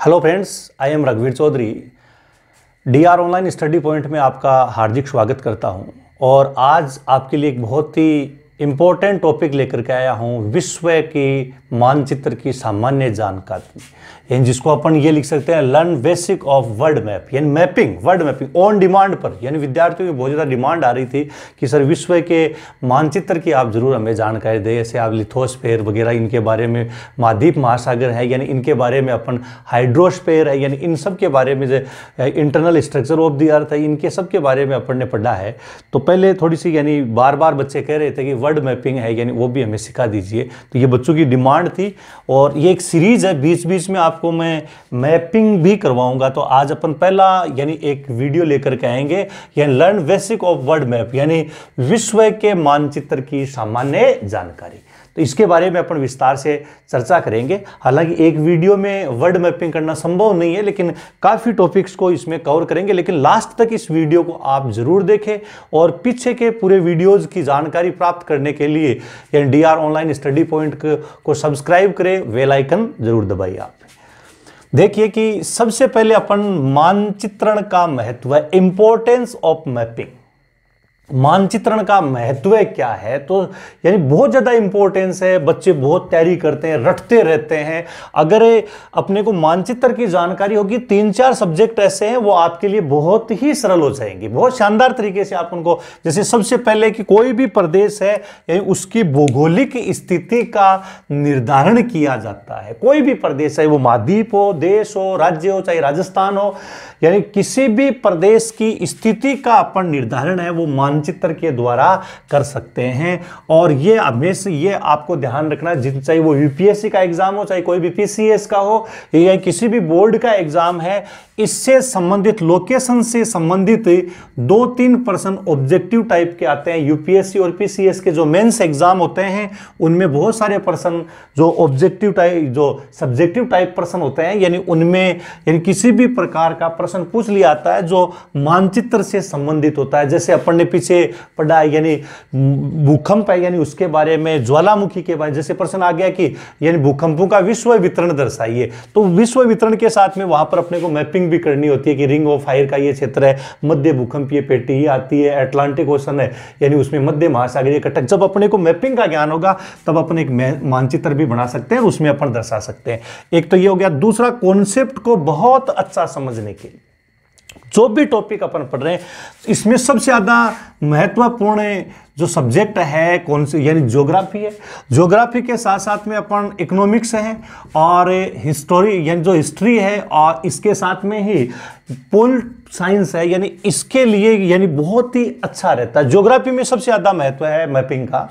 Hello friends, I am रघुवीर Chaudhary. DR online study point में आपका हार्दिक स्वागत करता हूं और आज आपके लिए एक बहुत ही इम्पोर्टेंट टॉपिक लेकर के आया हूं, विश्व की मानचित्र की सामान्य जानकारी, यानी जिसको अपन ये लिख सकते हैं learn basic of world map, यानी mapping, world mapping on demand पर। यानी विद्यार्थियों की बहुत ज़्यादा डिमांड आ रही थी कि सर विश्व के मानचित्र की आप जरूर हमें जानकारी दें, जैसे आप लिथोस्फेयर वगैरह इनके बारे में, महाद्वीप महासागर है यानी इनके बारे में, अपन हाइड्रोस्फेयर है यानी इन सब के बारे में, internal structure of the earth है, इनके सब के बारे में अपन ने पढ़ा है। तो पहले थोड़ी सी यानी बार बार बच्चे कह रहे थे कि वर्ल्ड मैपिंग है यानी वो भी हमें सिखा दीजिए, तो ये बच्चों की डिमांड थी और ये एक सीरीज है, बीच बीच में आपको मैं मैपिंग भी करवाऊंगा। तो आज अपन पहला यानी एक वीडियो लेकर के आएंगे, यानी learn basic of world map, यानी विश्व के मानचित्र की सामान्य जानकारी। तो इसके बारे में अपन विस्तार से चर्चा करेंगे। हालांकि एक वीडियो में वर्ल्ड मैपिंग करना संभव नहीं है, लेकिन काफ़ी टॉपिक्स को इसमें कवर करेंगे। लेकिन लास्ट तक इस वीडियो को आप जरूर देखें और पीछे के पूरे वीडियोज़ की जानकारी प्राप्त करने के लिए यानी डीआर ऑनलाइन स्टडी पॉइंट को सब्सक्राइब करें, बेल आइकन जरूर दबाइए। आप देखिए कि सबसे पहले अपन मानचित्रण का महत्व है, इंपॉर्टेंस ऑफ मैपिंग। मानचित्रण का महत्व क्या है, तो यानी बहुत ज़्यादा इंपॉर्टेंस है, बच्चे बहुत तैयारी करते हैं, रटते रहते हैं। अगर अपने को मानचित्र की जानकारी होगी, 3-4 सब्जेक्ट ऐसे हैं वो आपके लिए बहुत ही सरल हो जाएंगे, बहुत शानदार तरीके से आप उनको, जैसे सबसे पहले कि कोई भी प्रदेश है यानी उसकी भौगोलिक स्थिति का निर्धारण किया जाता है। कोई भी प्रदेश है, वो महाद्वीप हो, देश हो, राज्य हो, चाहे राजस्थान हो, यानी किसी भी प्रदेश की स्थिति का अपन निर्धारण है वो मानचित्र के द्वारा कर सकते हैं। और ये हमेशा ये आपको ध्यान रखना, चाहे वो यूपीएससी का एग्जाम हो, चाहे कोई भी पीसीएस का हो या किसी भी बोर्ड का एग्जाम है, इससे संबंधित लोकेशन से संबंधित 2-3 प्रश्न ऑब्जेक्टिव टाइप के आते हैं। यूपीएससी और पीसीएस के जो मेंस एग्जाम होते हैं उनमें बहुत सारे प्रश्न जो ऑब्जेक्टिव टाइप, जो सब्जेक्टिव टाइप प्रश्न होते हैं, यानी उनमें यानी किसी भी प्रकार का प्रश्न पूछ लिया आता है जो मानचित्र से संबंधित होता है। जैसे अपन ने पीछे पढ़ा है यानी भूकंप है, यानी उसके बारे में, ज्वालामुखी के बारे में जैसे प्रश्न आ गया कि यानी भूकंपों का विश्व वितरण दर्शाइए, तो विश्व वितरण के साथ में वहां पर अपने को मैपिंग भी करनी होती है कि रिंग ऑफ फायर का ये क्षेत्र है, मध्य भूकंपीय पेटी ही आती है, अटलांटिक ओशन है यानी उसमें मध्य महासागरीय कटक। जब अपने को मैपिंग का ज्ञान होगा तब अपन एक मानचित्र भी बना सकते हैं, उसमें अपन दर्शा सकते हैं। एक तो ये हो गया। दूसरा, कॉन्सेप्ट को बहुत अच्छा समझने के लिए जो भी टॉपिक अपन पढ़ रहे हैं, इसमें सबसे ज्यादा महत्वपूर्ण जो सब्जेक्ट है कौन से, यानी ज्योग्राफी है। ज्योग्राफी के साथ साथ में अपन इकोनॉमिक्स है और हिस्टोरी यानी जो हिस्ट्री है, और इसके साथ में ही पोल साइंस है, यानी इसके लिए यानी बहुत ही अच्छा रहता है। ज्योग्राफी में सबसे ज्यादा महत्व है मैपिंग का।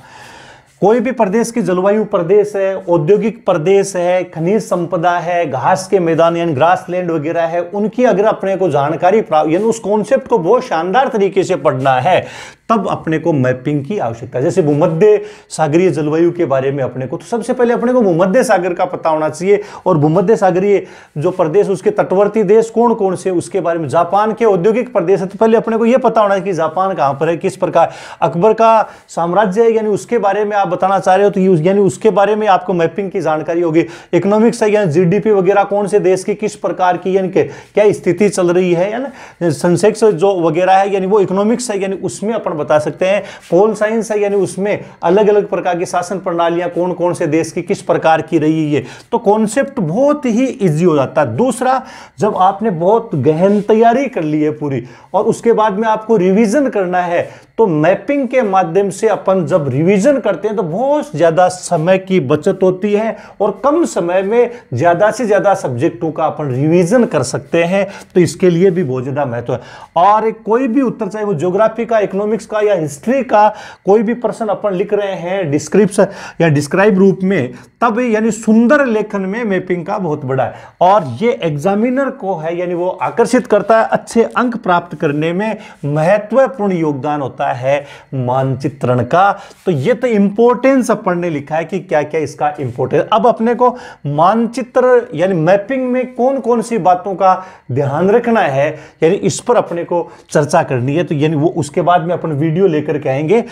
कोई भी प्रदेश की जलवायु प्रदेश है, औद्योगिक प्रदेश है, खनिज संपदा है, घास के मैदान यानी ग्रास लैंड वगैरह है, उनकी अगर अपने को जानकारी प्राप्त यानी उस कॉन्सेप्ट को बहुत शानदार तरीके से पढ़ना है, तब अपने को मैपिंग की आवश्यकता है। जैसे भूमध्य सागरीय जलवायु के बारे में अपने को, तो सबसे पहले अपने को भूमध्य सागर का पता होना चाहिए, और भूमध्य सागरीय जो प्रदेश, उसके तटवर्ती देश कौन कौन से, उसके बारे में। जापान के औद्योगिक प्रदेश है, तो पहले अपने को यह पता होना है कि जापान कहां पर है, किस प्रकार। अकबर का साम्राज्य है, यानी उसके बारे में आप बताना चाह रहे हो तो यानी उसके बारे में आपको मैपिंग की जानकारी होगी। इकोनॉमिक्स है, यानी जीडीपी वगैरह कौन से देश की किस प्रकार की यानी क्या स्थिति चल रही है ना, सेंसेक्स जो वगैरह है, यानी वो इकोनॉमिक्स है, यानी उसमें अपन बता सकते हैं। पोल साइंस है, यानी उसमें अलग अलग प्रकार की शासन प्रणालियां कौन कौन से देश की किस प्रकार की रही है, तो कॉन्सेप्ट बहुत ही इजी हो जाता है। दूसरा, जब आपने बहुत गहन तैयारी कर ली है पूरी और उसके बाद में आपको रिवीजन करना है, तो मैपिंग के माध्यम से अपन जब रिवीजन करते हैं तो बहुत ज्यादा समय की बचत होती है और कम समय में ज्यादा से ज्यादा सब्जेक्टों का अपन रिवीजन कर सकते हैं। तो इसके लिए भी बहुत ज्यादा महत्व है। और कोई भी उत्तर, चाहे वो ज्योग्राफी का, इकोनॉमिक्स का या हिस्ट्री का, कोई भी प्रश्न अपन लिख रहे हैं डिस्क्रिप्शन या डिस्क्राइब रूप में, तब यानी सुंदर लेखन में मैपिंग का बहुत बड़ा है। और ये एग्जामिनर को है यानी वो आकर्षित करता है, अच्छे अंक प्राप्त करने में महत्वपूर्ण योगदान होता है मानचित्रण का। तो ये तो इंपॉर्टेंस अपन ने लिखा है कि क्या क्या इसका इंपॉर्टेंस। अब अपने को मानचित्र यानी मैपिंग में कौन कौन सी बातों का ध्यान रखना है, यानी इस पर अपने को चर्चा करनी है। तो यानी वो उसके बाद में अपन वीडियो लेकर के आएंगे।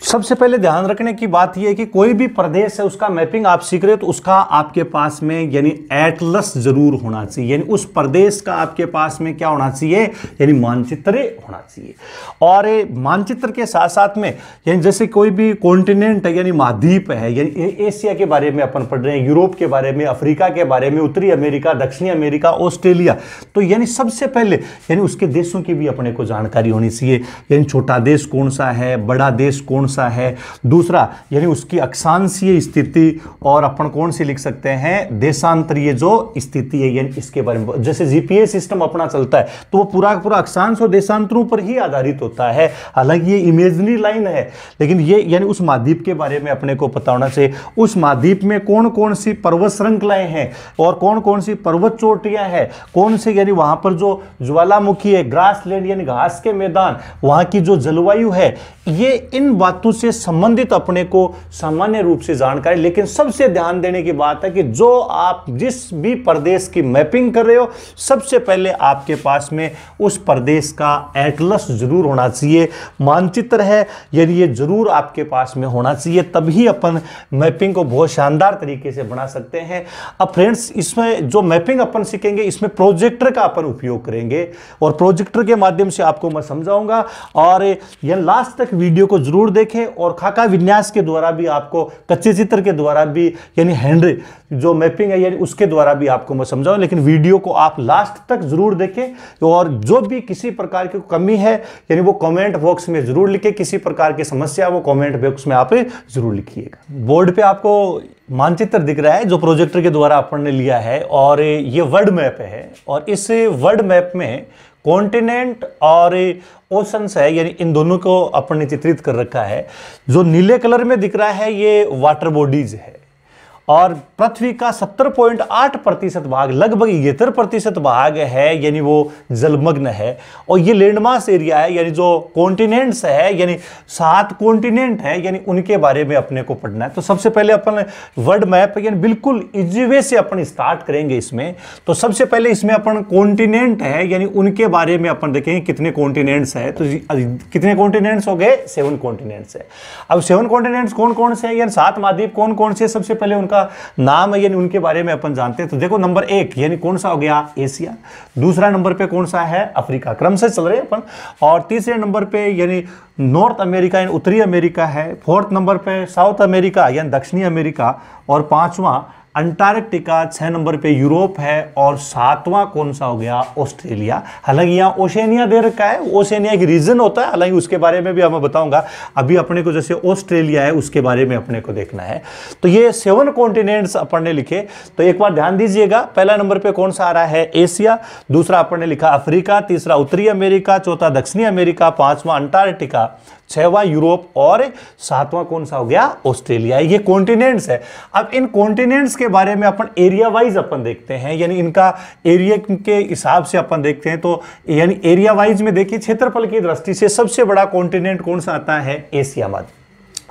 सबसे पहले ध्यान रखने की बात यह है कि कोई भी प्रदेश है उसका मैपिंग आप सीख रहे हो तो उसका आपके पास में यानी एटलस जरूर होना चाहिए, यानी उस प्रदेश का आपके पास में क्या होना चाहिए, यानी मानचित्र होना चाहिए। और मानचित्र के साथ साथ में यानी जैसे कोई भी कॉन्टिनेंट है यानी महाद्वीप है, यानी एशिया के बारे में अपन पढ़ रहे हैं, यूरोप के बारे में, अफ्रीका के बारे में, उत्तरी अमेरिका, दक्षिणी अमेरिका, ऑस्ट्रेलिया, तो यानी सबसे पहले यानी उसके देशों की भी अपने को जानकारी होनी चाहिए, यानी छोटा देश कौन सा है, बड़ा देश कौन सा है, दूसरा यानी उसकी अक्षांशीय स्थिति, और अपन कौन सी लिख सकते हैं, देशांतरीय जो स्थिति है, यानी इसके बारे में जैसे जीपीएस सिस्टम अपना चलता है तो वो पूरा पूरा अक्षांश और देशांतरों पर ही आधारित होता है। हालांकि ये इमेजिनरी लाइन है लेकिन ये यानी उस महाद्वीप के बारे में अपने को पता होना चाहिए, उस महाद्वीप में कौन कौन सी पर्वत श्रृंखलाएं हैं और कौन कौन सी पर्वत चोटियां हैं, कौन से यानी वहां पर जो ज्वालामुखी है, ग्रासलैंड यानी घास के मैदान, वहां की जो जलवायु है, ये इन बातों से संबंधित अपने को सामान्य रूप से जानकारी। लेकिन सबसे ध्यान देने की बात है कि जो आप जिस भी प्रदेश की मैपिंग कर रहे हो सबसे पहले आपके पास में उस प्रदेश का एटलस जरूर होना चाहिए, मानचित्र है यानी ये जरूर आपके पास में होना चाहिए, तभी अपन मैपिंग को बहुत शानदार तरीके से बना सकते हैं। अब फ्रेंड्स इसमें जो मैपिंग अपन सीखेंगे इसमें प्रोजेक्टर का अपन उपयोग करेंगे और प्रोजेक्टर के माध्यम से आपको मैं समझाऊंगा, और यह लास्ट तक वीडियो को जरूर देखें और खाका विन्यास के द्वारा भी आपको, कच्चे चित्र के द्वारा भी यानी हैंड जो मैपिंग है यानी उसके द्वारा भी आपको मैं समझाऊं, लेकिन वीडियो को आप लास्ट तक जरूर देखें और जो भी किसी प्रकार की कमी है यानी वो कमेंट बॉक्स में जरूर लिखें, किसी प्रकार की समस्या वो कमेंट बॉक्स में आप जरूर लिखिएगा। बोर्ड पे आपको मानचित्र दिख रहा है जो प्रोजेक्टर के द्वारा अपन ने लिया है और ये वर्ल्ड मैप है, और इस वर्ल्ड मैप में कॉन्टिनेंट और ओशंस है यानी इन दोनों को अपन ने चित्रित कर रखा है। जो नीले कलर में दिख रहा है ये वाटर बॉडीज है और पृथ्वी का 70.8% भाग, लगभग 73% भाग है यानी वो जलमग्न है, और ये लैंडमास एरिया है यानी जो कॉन्टिनेंट्स है यानी 7 कॉन्टिनेंट है यानी उनके बारे में अपने को पढ़ना है। तो सबसे पहले अपन वर्ल्ड मैप यानी बिल्कुल इजी वे से अपन स्टार्ट करेंगे इसमें। तो सबसे पहले इसमें अपन कॉन्टिनेंट है यानी उनके बारे में अपन देखेंगे कितने कॉन्टिनेंट्स है। तो कितने कॉन्टिनेंट्स हो गए, 7 कॉन्टिनेंट्स है। अब 7 कॉन्टिनेंट्स कौन कौन से हैं यानी 7 महाद्वीप कौन कौन से, सबसे पहले उनका नाम है यानी उनके बारे में अपन जानते हैं। तो देखो नंबर 1 यानी कौन सा हो गया, एशिया। दूसरा नंबर पे कौन सा है, अफ्रीका। क्रम से चल रहे हैं अपन। और तीसरे नंबर पे यानी नॉर्थ अमेरिका यानी उत्तरी अमेरिका है। फोर्थ नंबर पे साउथ अमेरिका यानी दक्षिणी अमेरिका। और पांचवा अंटार्कटिका। 6 नंबर पे यूरोप है। और 7वां कौन सा हो गया, ऑस्ट्रेलिया। हालांकि यहाँ ओशेनिया दे रखा है, ओशेनिया एक रीजन होता है, हालांकि उसके बारे में भी मैं बताऊंगा। अभी अपने को जैसे ऑस्ट्रेलिया है उसके बारे में अपने को देखना है। तो ये 7 कॉन्टिनेंट्स अपन ने लिखे। तो एक बार ध्यान दीजिएगा, पहला नंबर पे कौन सा आ रहा है, एशिया। दूसरा अपन ने लिखा अफ्रीका। तीसरा उत्तरी अमेरिका। चौथा दक्षिणी अमेरिका। पांचवा अंटार्कटिका। 6वां यूरोप। और 7वां कौन सा हो गया, ऑस्ट्रेलिया। ये कॉन्टिनेंट्स है। अब इन कॉन्टिनेंट्स के बारे में अपन एरिया वाइज अपन देखते हैं, यानी इनका एरिया के हिसाब से अपन देखते हैं। तो यानी एरिया वाइज में देखिए, क्षेत्रफल की दृष्टि से सबसे बड़ा कॉन्टिनेंट कौन सा आता है, एशिया महाद्वीप।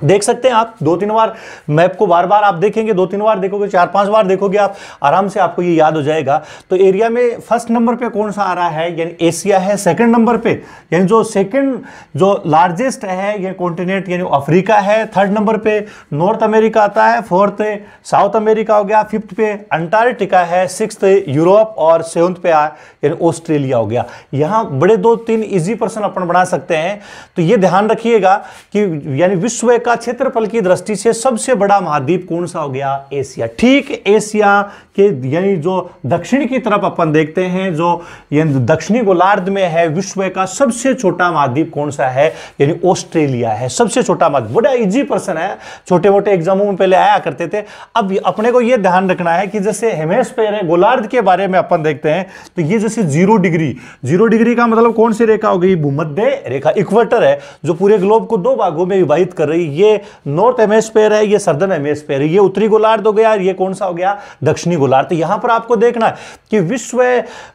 देख सकते हैं आप 2-3 बार मैप को बार बार आप देखेंगे, 2-3 बार देखोगे, 4-5 बार देखोगे, आप आराम से आपको ये याद हो जाएगा। तो एरिया में फर्स्ट नंबर पे कौन सा आ रहा है, यानी एशिया है। सेकंड नंबर पे यानी जो सेकंड जो लार्जेस्ट है ये कॉन्टिनेंट यानी अफ्रीका है। थर्ड नंबर पे नॉर्थ अमेरिका आता है। फोर्थ साउथ अमेरिका हो गया। फिफ्थ पे अंटार्कटिका है। Sixth Europe. और 7th पे यानी ऑस्ट्रेलिया हो गया। यहाँ बड़े 2-3 इजी प्रश्न अपन बना सकते हैं। तो ये ध्यान रखिएगा कि यानी विश्व का क्षेत्रफल की दृष्टि से सबसे बड़ा महाद्वीप कौन सा हो गया, एशिया। ठीक एशिया के यानी जो दक्षिण की तरफ अपन देखते हैं, जो यानी दक्षिणी गोलार्ध में है, विश्व का सबसे छोटा महाद्वीप कौन सा है, यानी ऑस्ट्रेलिया है। सबसे छोटा महाद्वीप। बड़ा इजी प्रश्न है, छोटे मोटे एग्जामों में पहले आया करते थे। अब अपने को यह ध्यान रखना है कि जैसे हेमिस्फीयर है, गोलार्ध के बारे में अपन देखते हैं, तो ये जैसे 0 डिग्री का मतलब कौन सी रेखा हो गई, भूमध्य रेखा, इक्वेटर है, जो पूरे ग्लोब को 2 भागों में विभाजित कर रही। ये नॉर्थ हेमिस्फीयर है, ये सदर्न हेमिस्फीयर है। ये उत्तरी गोलार्ध हो गया, ये कौन सा हो गया, दक्षिणी गोलार्ध। तो यहां पर आपको देखना है कि विश्व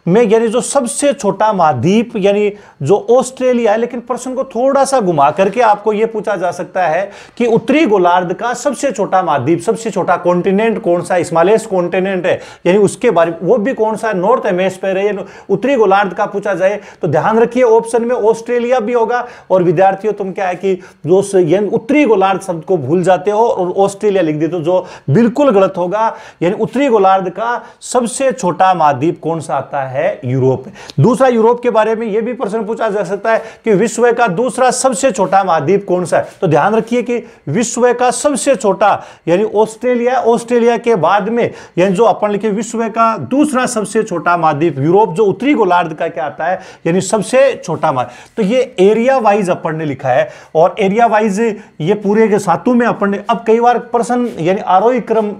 में यानी जो सबसे छोटा महाद्वीप यानी जो ऑस्ट्रेलिया है। लेकिन प्रश्न को थोड़ा सा घुमा करके आपको यह पूछा जा सकता है कि उत्तरी गोलार्ध का सबसे छोटा महाद्वीप, सबसे छोटा कॉन्टिनेंट कौन सा, स्मॉलेस्ट कॉन्टिनेंट है, यानी उसके बारे में वो भी कौन सा, नॉर्थ हेमिस्फीयर है, उत्तरी गोलार्ध का पूछा जाए तो ध्यान रखिए ऑप्शन में ऑस्ट्रेलिया भी होगा। और विद्यार्थियों तुम क्या है कि जो उत्तरी गोलार्ध शब्द को भूल जाते हो और ऑस्ट्रेलिया लिख देते हो, जो बिल्कुल गलत होगा। यानी उत्तरी गोलार्ध का सबसे छोटा महाद्वीप कौन सा आता है? यूरोप। दूसरा, यूरोप के बारे में यह भी प्रश्न पूछा जा सकता है कि विश्व का दूसरा सबसे छोटा महाद्वीप कौन सा है? तो ध्यान रखिए कि विश्व का सबसे छोटा यानी ऑस्ट्रेलिया, ऑस्ट्रेलिया के बाद में यानी जो अपन लिखे विश्व का दूसरा सबसे छोटा महाद्वीप यूरोप, जो उत्तरी गोलार्ध का क्या आता है यानी सबसे छोटा महाद्वीप। तो ये एरिया वाइज अपन ने लिखा है और एरिया वाइज ये पूरे के सातों में अपन ने, अब कई बार प्रश्न यानी आरोही क्रम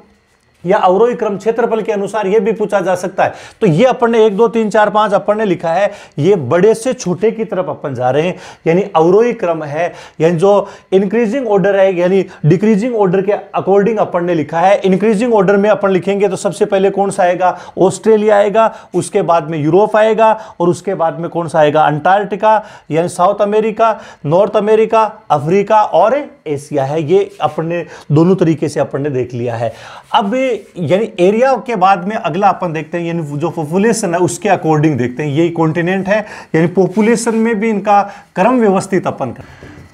या अवरोही क्रम क्षेत्रफल के अनुसार यह भी पूछा जा सकता है। तो ये अपन ने 1 2 3 4 5 अपन ने लिखा है, ये बड़े से छोटे की तरफ अपन जा रहे हैं, यानी अवरोही क्रम है, यानी जो इंक्रीजिंग ऑर्डर है यानी डिक्रीजिंग ऑर्डर के अकॉर्डिंग अपन ने लिखा है। इंक्रीजिंग ऑर्डर में अपन लिखेंगे तो सबसे पहले कौन सा आएगा? ऑस्ट्रेलिया आएगा, उसके बाद में यूरोप आएगा और उसके बाद में कौन सा आएगा? अंटार्कटिका यानी south America, north America, Africa और एशिया है। ये अपन ने दोनों तरीके से अपन ने देख लिया है। अब यानी एरिया के बाद में अगला अपन देखते हैं यानी जो पॉपुलेशन है उसके अकॉर्डिंग देखते हैं। ये कॉन्टिनेंट है यानी पॉपुलेशन में भी इनका क्रम व्यवस्थित अपन कर।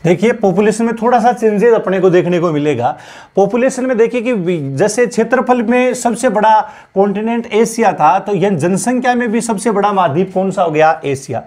देखिए पॉपुलेशन में थोड़ा सा चेंजेस अपने को देखने को मिलेगा। पॉपुलेशन में देखिए कि जैसे क्षेत्रफल में सबसे बड़ा कॉन्टिनेंट एशिया था, तो यानी जनसंख्या में भी सबसे बड़ा महाद्वीप कौन सा हो गया? एशिया।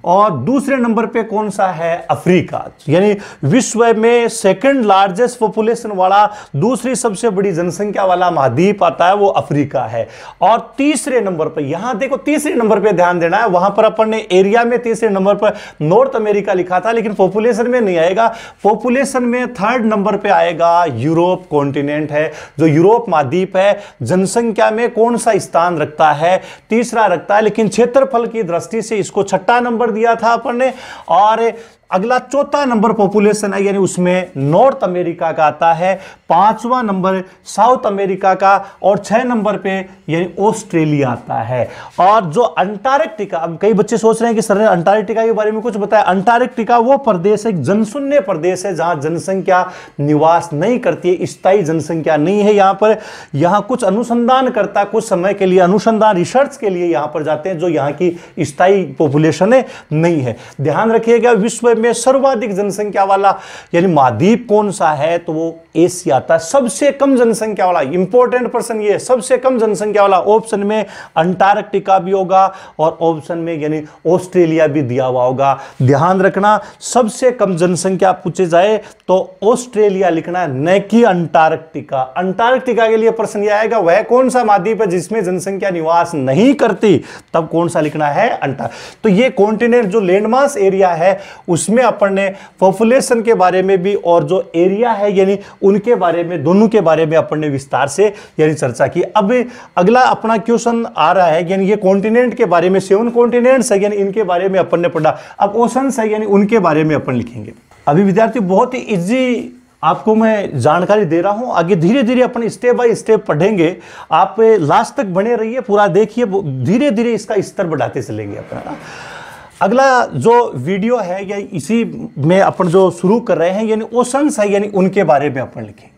और दूसरे नंबर पे कौन सा है? अफ्रीका। यानी विश्व में सेकंड लार्जेस्ट पॉपुलेशन वाला, दूसरी सबसे बड़ी जनसंख्या वाला महाद्वीप आता है वो अफ्रीका है। और तीसरे नंबर पे, यहां देखो तीसरे नंबर पे ध्यान देना है, वहां पर अपन ने एरिया में तीसरे नंबर पर नॉर्थ अमेरिका लिखा था, लेकिन पॉपुलेशन में नहीं आएगा। पॉपुलेशन में थर्ड नंबर पे आएगा यूरोप कॉन्टिनेंट है, जो यूरोप महाद्वीप है। जनसंख्या में कौन सा स्थान रखता है? तीसरा रखता है, लेकिन क्षेत्रफल की दृष्टि से इसको छठा नंबर दिया था अपन ने। और अगला चौथा नंबर पॉपुलेशन है यानी उसमें नॉर्थ अमेरिका का आता है, पांचवा नंबर साउथ अमेरिका का और 6 नंबर पे यानी ऑस्ट्रेलिया आता है। और जो अंटार्कटिका, अब कई बच्चे सोच रहे हैं कि सर ने अंटार्कटिका के बारे में कुछ बताया। अंटार्कटिका वो प्रदेश है, जनशून्य प्रदेश है, जहां जनसंख्या निवास नहीं करती है, स्थायी जनसंख्या नहीं है यहां पर। यहां कुछ अनुसंधान करता, कुछ समय के लिए अनुसंधान रिसर्च के लिए यहां पर जाते हैं, जो यहां की स्थायी पॉपुलेशन है नहीं है। ध्यान रखिएगा विश्व में सर्वाधिक जनसंख्या वाला यानी महाद्वीप कौन सा है? तो वो एशिया था। सबसे कम जनसंख्या वाला, इंपॉर्टेंट प्रश्न ये, सबसे कम जनसंख्या वाला ऑप्शन में अंटार्कटिका भी होगा और ऑप्शन में यानी ऑस्ट्रेलिया भी दिया हुआ होगा। ध्यान रखना, सबसे कम जनसंख्या पूछे जाए तो ऑस्ट्रेलिया लिखना, न कि अंटार्कटिका। अंटार्कटिका के लिए प्रश्न यह आएगा वह कौन सा महाद्वीप है जिसमें जनसंख्या निवास नहीं करती, तब कौन सा लिखना है? अंटार्कटिका। तो ये कॉन्टिनेंट जो लैंडमास एरिया है उसमें अपन ने पॉपुलेशन के बारे में भी और जो एरिया है यानी उनके बारे में, दोनों के बारे में अपन ने विस्तार से यानी चर्चा की। अब अगला अपना क्वेश्चन आ रहा है यानी ये कॉन्टिनेंट के बारे में, 7 कॉन्टिनेंट्स है यानी इनके बारे में अपन ने पढ़ा। अब ओशंस है यानी उनके बारे में अपन लिखेंगे। अभी विद्यार्थी बहुत ही इजी आपको मैं जानकारी दे रहा हूं, आगे धीरे धीरे अपन स्टेप बाय स्टेप पढ़ेंगे। आप लास्ट तक बने रहिए, पूरा देखिए, धीरे धीरे इसका स्तर बढ़ाते चलेंगे अपना। अगला जो वीडियो है या इसी में अपन जो शुरू कर रहे हैं यानी ओशंस है यानी उनके बारे में अपन लिखेंगे।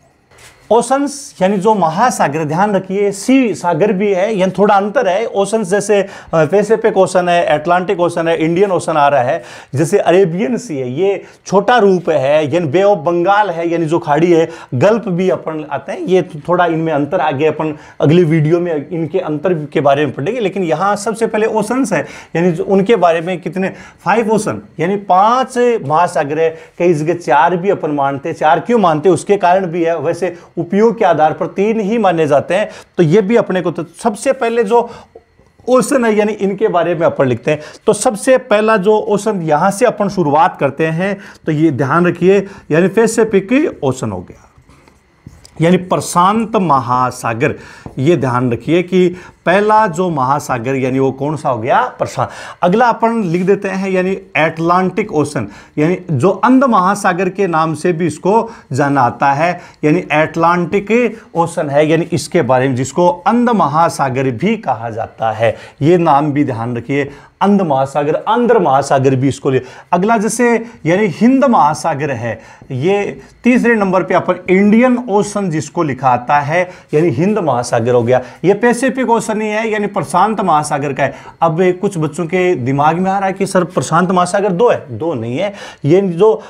ओशंस यानी जो महासागर, ध्यान रखिए सी सागर भी है यानी थोड़ा अंतर है। ओशंस जैसे पैसिफिक ओशन है, अटलांटिक ओशन है, इंडियन ओशन आ रहा है, जैसे अरेबियन सी है ये छोटा रूप है, यानी बे ऑफ बंगाल है यानी जो खाड़ी है, गल्फ भी अपन आते हैं, ये थोड़ा इनमें अंतर आगे अपन अगली वीडियो में इनके अंतर के बारे में पढ़ेंगे। लेकिन यहाँ सबसे पहले ओशंस है यानी उनके बारे में कितने 5 ओशन यानी 5 महासागर है। कई जगह 4 भी अपन मानते हैं, 4 क्यों मानते हैं उसके कारण भी है, वैसे उपयोग के आधार पर 3 ही माने जाते हैं। तो ये भी अपने को, तो सबसे पहले जो ओशन है यानी इनके बारे में अपन लिखते हैं। तो सबसे पहला जो ओशन यहां से अपन शुरुआत करते हैं, तो ये ध्यान रखिए यानी पैसिफिक ओशन हो गया यानी प्रशांत महासागर। ये ध्यान रखिए कि पहला जो महासागर यानी वो कौन सा हो गया? प्रशांत। अगला अपन लिख देते हैं यानी अटलांटिक ओशन, यानी जो अंध महासागर के नाम से भी इसको जाना आता है, यानी अटलांटिक ओशन है यानी इसके बारे में, जिसको अंध महासागर भी कहा जाता है। ये नाम भी ध्यान रखिए, अंध महासागर, आंध्र महासागर भी इसको ले। अगला जैसे यानी हिंद महासागर है, ये तीसरे नंबर पे अपन इंडियन ओशन जिसको लिखा आता है यानी हिंद महासागर हो गया। ये पैसिफिक ओशन नहीं है यानी प्रशांत महासागर का है। अब कुछ बच्चों के दिमाग में आ रहा है कि सर प्रशांत महासागर 2 है, 2 नहीं है। ये जो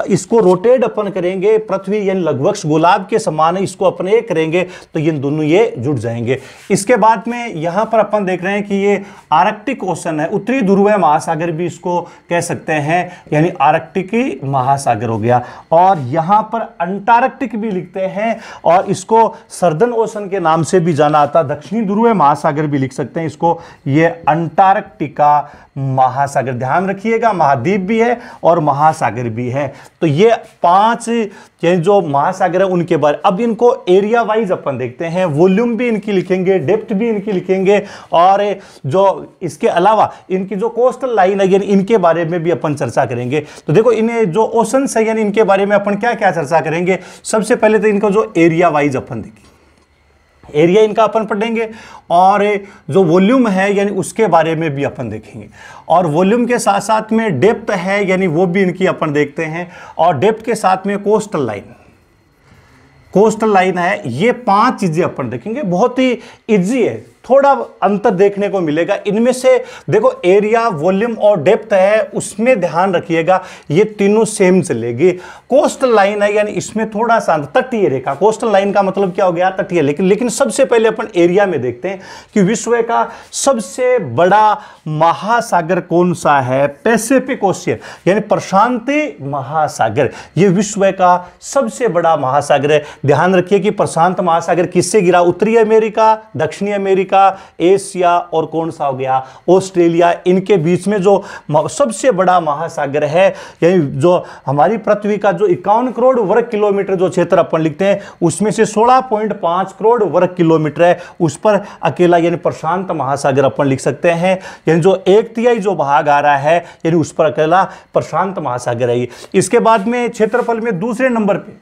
इसको रोटेट अपन करेंगे, पृथ्वी यानी लगभग गुलाब के समान इसको अपन एक करेंगे तो ये दोनों ये जुड़ जाएंगे। इसके बाद में यहां पर अपन देख रहे हैं कि ये आर्कटिक ओशन है, उत्तरी ध्रुवीय महासागर भी इसको कह सकते हैं, यानी आर्कटिक महासागर हो गया। और यहां पर अंटार्कटिक भी लिखते हैं और इसको सर्दर्न ओशन के नाम से भी जाना आता, दक्षिणी ध्रुवीय महासागर भी लिख सकते हैं इसको, ये अंटार्कटिका महासागर। ध्यान रखिएगा, महाद्वीप भी है और महासागर भी है। तो ये 5 जो महासागर है उनके बारे, अब इनको एरिया वाइज अपन देखते हैं, वॉल्यूम भी इनकी लिखेंगे, डेप्थ भी इनकी लिखेंगे, और जो इसके अलावा इनकी जो कोस्टल लाइन है यानी इनके बारे में भी अपन चर्चा करेंगे। तो देखो इन जो ओशंस है यानी इनके बारे में अपन क्या क्या चर्चा करेंगे। सबसे पहले तो इनको जो एरिया वाइज अपन देखेंगे, एरिया इनका अपन पढ़ेंगे, और जो वॉल्यूम है यानी उसके बारे में भी अपन देखेंगे, और वॉल्यूम के साथ साथ में डेप्थ है यानी वो भी इनकी अपन देखते हैं, और डेप्थ के साथ में कोस्टल लाइन है। ये 5 चीजें अपन देखेंगे, बहुत ही इजी है, थोड़ा अंतर देखने को मिलेगा इनमें से। देखो एरिया, वॉल्यूम और डेप्थ है उसमें ध्यान रखिएगा, ये तीनों सेम चलेगी। कोस्टल लाइन है यानी इसमें थोड़ा सा तटीय रेखा, कोस्टल लाइन का मतलब क्या हो गया, तटीय। लेकिन सबसे पहले अपन एरिया में देखते हैं कि विश्व का सबसे बड़ा महासागर कौन सा है। पैसिफिक ओशियन यानी प्रशांति महासागर, ये विश्व का सबसे बड़ा महासागर है। ध्यान रखिए कि प्रशांत महासागर किससे गिरा, उत्तरी अमेरिका, दक्षिणी अमेरिका, एशिया और कौन सा हो गया, ऑस्ट्रेलिया। इनके बीच में जो सबसे बड़ा महासागर है, यानी जो हमारी पृथ्वी का जो 51 करोड़ वर्ग किलोमीटर जो क्षेत्र अपन लिखते हैं उसमें से 16.5 करोड़ वर्ग किलोमीटर है, उस पर अकेला यानी प्रशांत महासागर अपन लिख सकते हैं। यानी जो 1/3 जो भाग आ रहा है यानी उस पर अकेला प्रशांत महासागर है। इसके बाद में क्षेत्रफल में दूसरे नंबर पे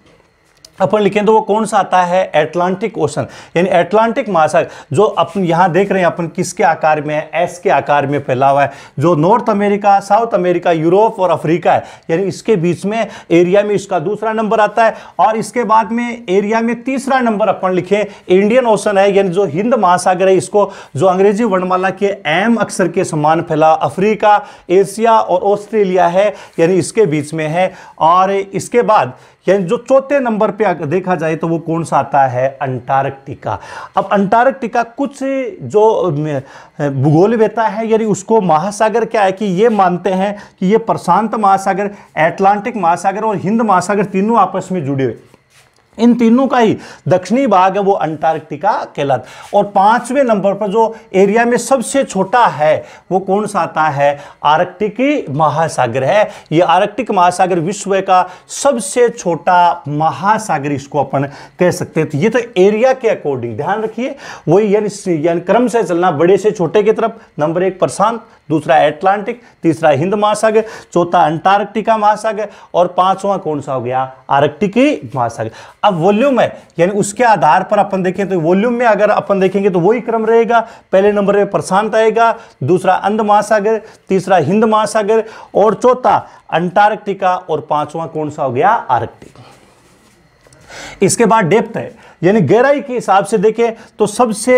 अपन लिखें तो वो कौन सा आता है, एटलांटिक ओशन यानी एटलांटिक महासागर, जो अपन यहां देख रहे हैं अपन किसके आकार में है, एस के आकार में फैला हुआ है। जो north America, south America, Europe और अफ्रीका है यानी इसके बीच में एरिया में इसका दूसरा नंबर आता है। और इसके बाद में एरिया में तीसरा नंबर अपन लिखें इंडियन ओशन है, यानी जो हिंद महासागर है, इसको जो अंग्रेजी वर्णमाला के एम अक्षर के समान फैला अफ्रीका, एशिया और ऑस्ट्रेलिया है यानी इसके बीच में है। और इसके बाद यानी जो चौथे नंबर पे देखा जाए तो वो कौन सा आता है, अंटार्कटिका। अब अंटार्कटिका कुछ जो भूगोलवेत्ता है यानी उसको महासागर क्या है कि ये मानते हैं कि ये प्रशांत महासागर, एटलांटिक महासागर और हिंद महासागर तीनों आपस में जुड़े हुए, इन तीनों का ही दक्षिणी भाग है वो अंटार्कटिका कहलाता। और 5वें नंबर पर जो एरिया में सबसे छोटा है वो कौन सा आता है, आर्कटिक महासागर है। ये आर्कटिक महासागर विश्व का सबसे छोटा महासागर इसको अपन कह सकते हैं। तो ये तो एरिया के अकॉर्डिंग ध्यान रखिए, वही यानी क्रम से चलना, बड़े से छोटे की तरफ। नंबर 1 प्रशांत, दूसरा एटलांटिक, तीसरा हिंद महासागर, चौथा अंटार्कटिका महासागर और 5वां कौन सा हो गया, आर्कटिक महासागर। अब वॉल्यूम है यानी उसके आधार पर अपन देखें तो वॉल्यूम में अगर अपन देखेंगे तो वही क्रम रहेगा, पहले नंबर पे प्रशांत आएगा, दूसरा अंध महासागर, तीसरा हिंद महासागर और चौथा अंटार्कटिका और 5वां कौन सा हो गया, आर्कटिक। इसके बाद डेप्थ है यानी गहराई के हिसाब से देखें तो सबसे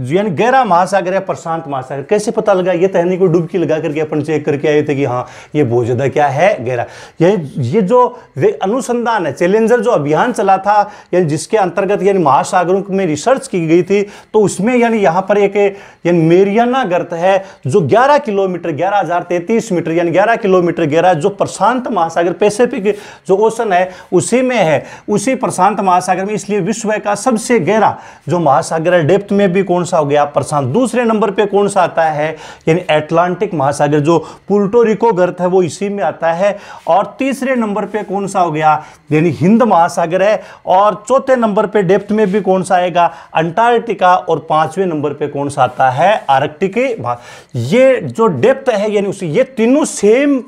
यानी गहरा महासागर है प्रशांत महासागर। कैसे पता लगा, ये तहनी को डुबकी लगा करके अपन चेक करके आए थे कि हाँ ये बहुत ज्यादा क्या है, गहरा। ये जो अनुसंधान है, चैलेंजर जो अभियान चला था यानी जिसके अंतर्गत यानी महासागरों में रिसर्च की गई थी, तो उसमें यानी यहाँ पर एक यानी मेरियाना गर्त है जो 11 किलोमीटर 11,033 मीटर यानी 11 किलोमीटर गहरा, जो प्रशांत महासागर पैसिफिक जो ओशन है उसी में है, उसी प्रशांत महासागर में। इसलिए विश्व का सबसे गहरा जो महासागर है डेप्थ में भी कौन सा हो गया, प्रशांत। दूसरे नंबर पे कौन सा आता है यानी एटलांटिक महासागर, जो पुर्टो रिको गर्त है वो इसी में आता है। और तीसरे नंबर पे कौन सा हो गया यानी हिंद महासागर है। और चौथे नंबर पे डेप्थ में भी कौन सा आएगा, अंटार्कटिका। और 5वें नंबर पे कौन सा आता है, आर्कटिक। ये जो डेप्थ है यानी उसी, ये तीनों सेम